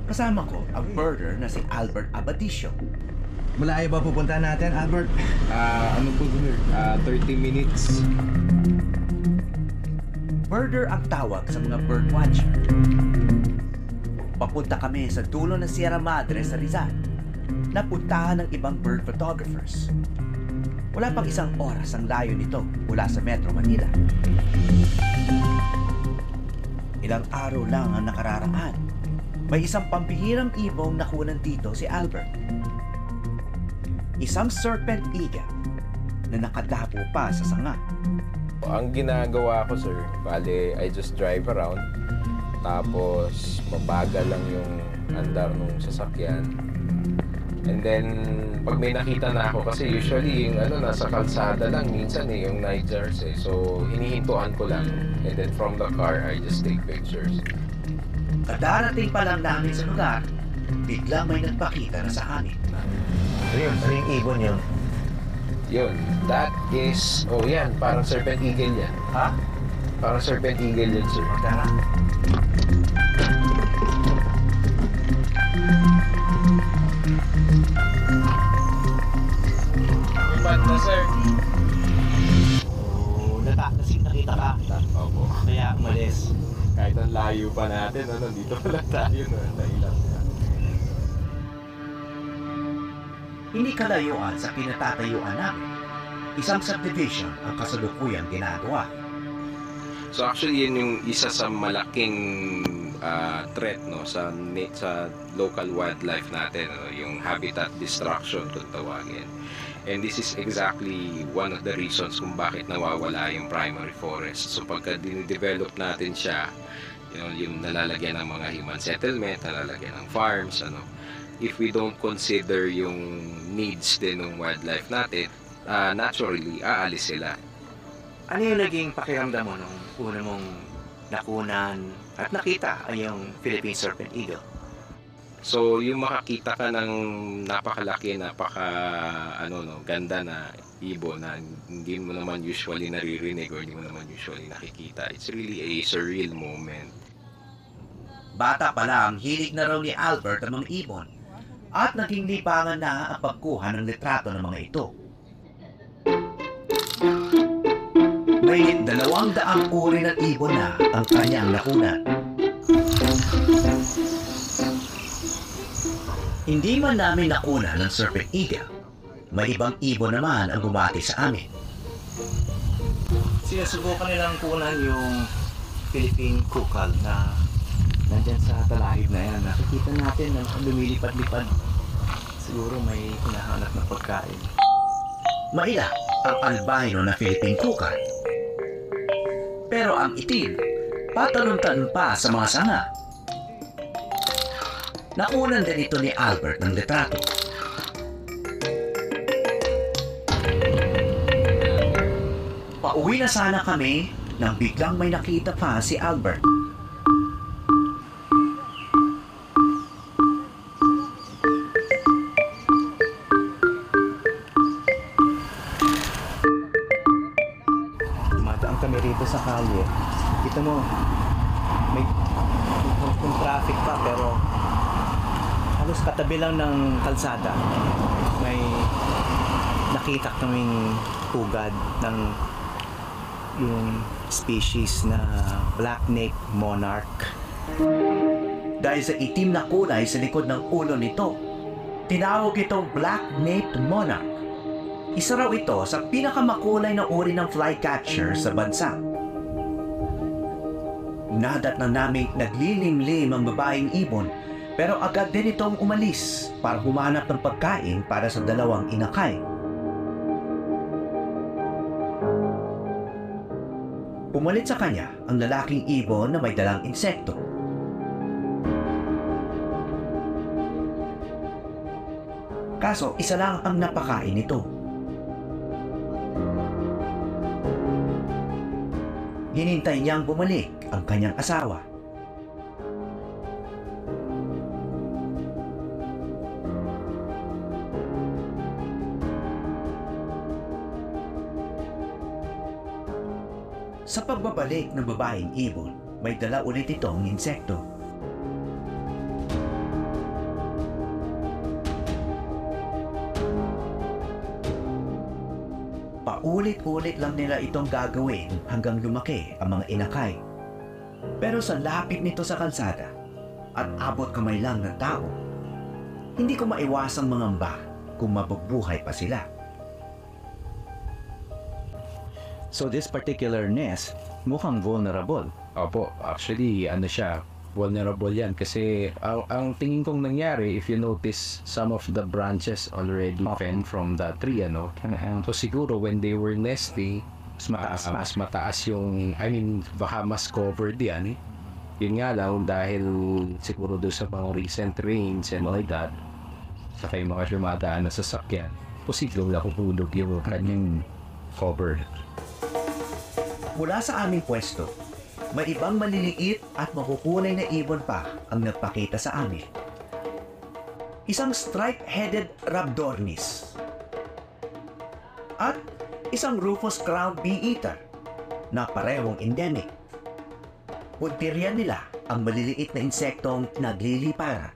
Kasama ko ang birder na si Albert Abadisio. Malayo ba pupunta natin, Albert? 30 minutes. Birder ang tawag sa mga birdwatcher. Papunta kami sa dulo ng Sierra Madre sa Rizal. Napuntahan ng ibang bird photographers. Wala pang isang oras ang layo nito mula sa Metro Manila. Ilang araw lang ang nakararaan. May isang pambihirang ibong nakunan dito si Albert. Isang serpent eagle na nakadapo pa sa sanga. Ang ginagawa ko, sir, bale, I just drive around. Tapos, mabagal lang yung andar ng sasakyan. And then, pag may nakita na ako, kasi usually yung nasa kalsada lang, minsan yung night jars eh. So, hinihintuan ko lang. And then from the car, I just take pictures. Kadarating pa lang namin sa lugar, biglang may nagpakita na sa amin. Ano yung ibon yun? Yun, that is, yan, parang serpent eagle yan. Ha? Parang serpent eagle yan, sir. Tara. Ipat na, sir. Nakita ka. Opo. Kaya umalis. Kahit ang layo pa natin, dito pa lang tayo, nailang. Hindi kalayuan sa pinatatayuan namin. Isang subdivision ang kasalukuyang ginagawa. So actually, yun yung isa sa malaking threat sa local wildlife natin, yung habitat destruction kung tawagin. And this is exactly one of the reasons kung bakit nawawala yung primary forest. So pagka dinidevelop natin siya, yung nalalagyan ng mga human settlement, nalalagyan ng farms, if we don't consider yung needs din ng wildlife natin, naturally, aalis sila. Ano yung naging pakiramdam mo nung una mong nakunan at nakita ay yung Philippine Serpent Eagle? So, yung makakita ka ng napakalaki, ganda na ibon na hindi mo naman usually naririnig or hindi mo naman usually nakikita. It's really a surreal moment. Bata pa lang, hilig na raw ni Albert ang mga ibon at naging libangan na ang pagkuha ng litrato ng mga ito. May 200 uri ng ibon na ang kanyang nakunan. Hindi man namin nakunan ng serpent eagle, may ibang ibon naman ang bumati sa amin. Sinusubukan nilang kunan yung Philippine Kukal na nandyan sa talahib na yan. Nakikita natin na lumilipad-lipad. Siguro may hinahanap na pagkain. Maila ang albino na Philippine Kukal. Pero ang itim, patalon-talon pa sa mga sanga. Nakunan din ito ni Albert ng litrato. Pauwi na sana kami nang biglang may nakita pa si Albert. Dumadaan kami rito sa kalye. Kita mo, may traffic pa pero halos katabi lang ng kalsada. May nakita kaming pugad ng yung species na black-naped monarch. Dahil sa itim na kulay sa likod ng ulo nito, tinawag itong black-naped monarch. Isa raw ito sa pinakamakulay na uri ng flycatcher sa bansa. Nadat na naming naglilimlim ang babaeng ibon, pero agad din itong umalis para humanap ng pagkain para sa dalawang inakay. Pumalit sa kanya ang lalaking ibon na may dalang insekto. Kaso isa lang ang napakain nito. Hinintay niyang bumalik ang kanyang asawa. Sa pagbabalik ng babaeng ibon, may dala ulit itong insekto. paulit-ulit lang nila itong gagawin hanggang lumaki ang mga inakay. Pero sa lapit nito sa kalsada at abot kamay lang ng tao, hindi ko maiwasang mangamba kung mabubuhay pa sila. So this particular nest, mukhang vulnerable. Opo, actually, ano siya, vulnerable yan kasi ang tingin kong nangyari, if you notice, some of the branches already fell from the tree, ano? So siguro when they were nesting, mas mataas yung, I mean, baka mas covered yan eh. Yun nga lang, dahil siguro doon sa mga recent rains and all that, saka yung mga dumadaan na sasakyan, posibleng nakupulog yung kanyang cover. Mula sa aming pwesto, may ibang maliliit at makukulay na ibon pa ang nagpakita sa amin. Isang stripe-headed Rhabdornis at isang Rufous-crowned bee-eater na parehong endemic. Puntiryan nila ang maliliit na insektong naglilipara